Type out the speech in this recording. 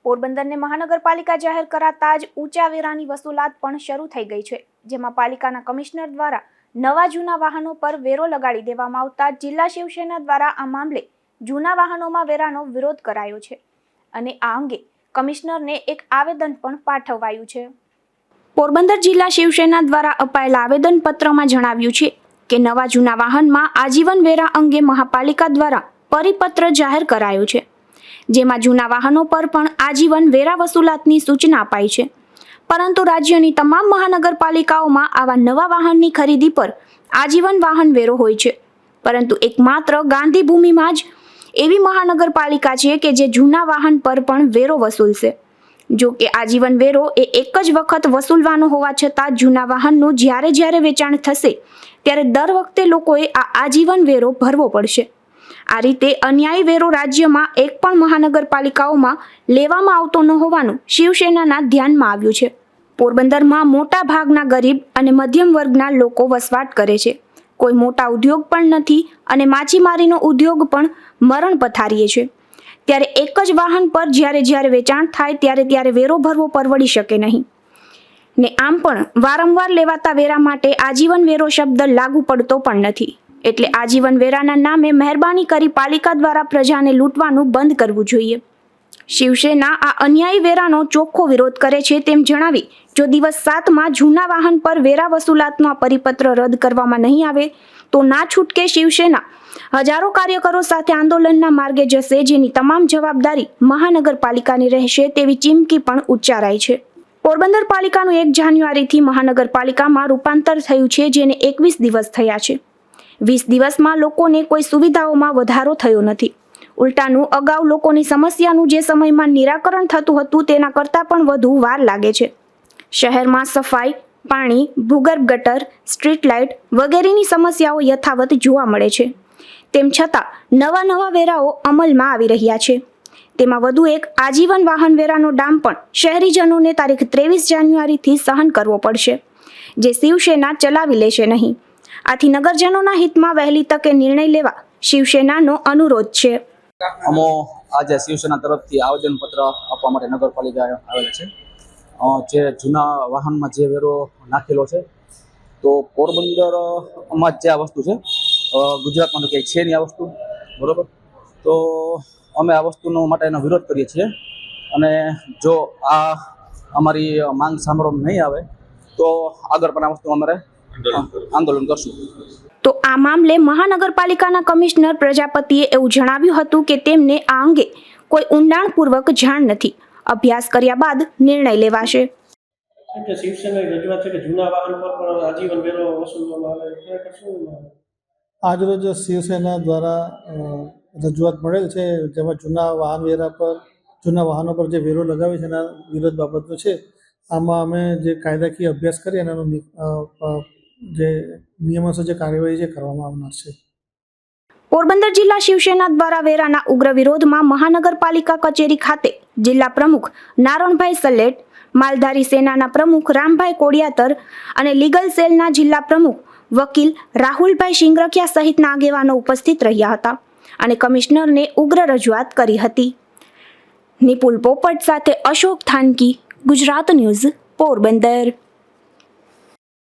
પોરબંદરને મહાનગરપાલિકા જાહેર કરાતા જ ઊંચા વેરાની વસૂલાત પણ શરૂ થઈ ગઈ છે, જેમાં પાલિકાના કમિશનર દ્વારા નવા જૂના વાહનો પર વેરો લગાડી દેવામાં આવતા જિલ્લા શિવસેના દ્વારા આ મામલે જૂના વાહનોમાં વેરાનો વિરોધ કરાયો છે અને આ અંગે કમિશનરને એક આવેદન પણ પાઠવાયું છે. પોરબંદર જિલ્લા શિવસેના દ્વારા અપાયેલા આવેદનપત્રમાં જણાવ્યું છે કે નવા જૂના વાહનમાં આજીવન વેરા અંગે મહાપાલિકા દ્વારા પરિપત્ર જાહેર કરાયો છે, જેમાં જૂના વાહનો પર પણ આજીવન વેરા વસૂલાતની સૂચના અપાઈ છે. પરંતુ રાજ્યની તમામ મહાનગરપાલિકાઓમાં આવા નવા વાહનની ખરીદી પર આજીવન વાહન વેરો હોય છે, પરંતુ એકમાત્ર ગાંધીભૂમિમાં જ એવી મહાનગરપાલિકા છે કે જે જૂના વાહન પર પણ વેરો વસૂલશે. જો કે આજીવન વેરો એ એક જ વખત વસૂલવાનો હોવા છતાં જૂના વાહનનું જ્યારે વેચાણ થશે ત્યારે દર વખતે લોકોએ આ આજીવન વેરો ભરવો પડશે. આ રીતે અન્યાયી વેરો રાજ્યમાં એક પણ મહાનગરપાલિકાઓમાં લેવામાં આવતો ન હોવાનું શિવસેનાના ધ્યાનમાં આવ્યું છે. પોરબંદરમાં મોટા ભાગના ગરીબ અને મધ્યમ વર્ગના લોકો વસવાટ કરે છે. કોઈ મોટા ઉદ્યોગ પણ નથી અને માછીમારીનો ઉદ્યોગ પણ મરણ પથારીએ છે. ત્યારે એક જ વાહન પર જ્યારે વેચાણ થાય ત્યારે વેરો ભરવો પરવડી શકે નહીં ને આમ પણ વારંવાર લેવાતા વેરા માટે આજીવન વેરો શબ્દ લાગુ પડતો પણ નથી. એટલે આજીવન વેરાના નામે મહેરબાની કરી પાલિકા દ્વારા પ્રજાને લૂંટવાનું બંધ કરવું જોઈએ. શિવસેના આ અન્યાયી વેરાનો ચોખ્ખો વિરોધ કરે છે તેમ જણાવી જો દિવસ 7માં જૂના વાહન પર વેરા વસૂલાતનો આ પરિપત્ર રદ કરવામાં નહીં આવે તો ના છૂટકે શિવસેના હજારો કાર્યકરો સાથે આંદોલનના માર્ગે જશે, જેની તમામ જવાબદારી મહાનગરપાલિકાની રહેશે તેવી ચીમકી પણ ઉચ્ચારાઈ છે. પોરબંદર પાલિકાનું 1 જાન્યુઆરીથી મહાનગરપાલિકામાં રૂપાંતર થયું છે, જેને 21 દિવસ થયા છે. 20 દિવસમાં લોકોને કોઈ સુવિધાઓમાં વધારો થયો નથી. ઉલટાનું અગાઉ લોકોની સમસ્યાનું જે સમયમાં નિરાકરણ થતું હતું તેના કરતાં પણ વધુ વાર લાગે છે. શહેરમાં સફાઈ, પાણી, ભૂગર્ભ ગટર, સ્ટ્રીટ લાઇટ વગેરેની સમસ્યાઓ યથાવત જોવા મળે છે. તેમ છતાં નવા વેરાઓ અમલમાં આવી રહ્યા છે. તેમાં વધુ એક આજીવન વાહન વેરાનો ડામ પણ શહેરીજનોને તારીખ 23 જાન્યુઆરીથી સહન કરવો પડશે, જે શિવસેના ચલાવી લેશે નહીં. આથી નગરજનોના હિતમાં વહેલી તકે નિર્ણય લેવા શિવસેનાનો અનુરોધ છે. અમો આજે શિવસેના તરફથી આવેદનપત્ર આપવા માટે નગરપાલિકા આવેલા છે. જે જૂના વાહનમાં જે વેરો નાખેલો છે તો પોરબંદરમાં જ જે આ વસ્તુ છે, ગુજરાતમાં તો કંઈ છે નહીં આ વસ્તુ, બરાબર. તો અમે આ વસ્તુનો માટેનો વિરોધ કરીએ છીએ અને જો આ અમારી માંગ સાંભળવામાં નહીં આવે તો આગળ પણ આ વસ્તુ અમારે આંદોલન કરશું. તો આ મામલે મહાનગરપાલિકાના કમિશનર પ્રજાપતિએ એવું જણાવ્યું હતું કે તેમને આ અંગે કોઈ ઊંડાણપૂર્વક જાણ નથી. અભ્યાસ કર્યા બાદ નિર્ણય લેવાશે. શિવસેનાની રજૂઆત છે કે જૂના વાહન પર પણ આજીવન વેરો વસૂલવામાં આવે. આજરોજ શિવસેના દ્વારા રજૂઆત મળેલ છે, જેમાં જૂના વાહનો પર જે વેરો લગાવે છે એના વિરોધ બાબતનો છે. આમાં અમે જે કાયદાકીય અભ્યાસ કરીએ એનો જે નિયમોસર જે કાર્યવાહી છે કરવામાં આવનાર છે. પોરબંદર જિલ્લા શિવસેના દ્વારા વેરાના ઉગ્ર વિરોધમાં મહાનગરપાલિકા કચેરી ખાતે જિલ્લા પ્રમુખ નારણભાઈ સલેટ, માલધારી સેનાના પ્રમુખ રામભાઈ કોડિયાતર અને લીગલ સેલના જિલ્લા પ્રમુખ વકીલ રાહુલભાઈ શિંગરખિયા સહિતના આગેવાનો ઉપસ્થિત રહ્યા હતા અને કમિશનરને ઉગ્ર રજૂઆત કરી હતી. નિપુલ પોપટ સાથે અશોક થાનકી, ગુજરાત ન્યૂઝ, પોરબંદર.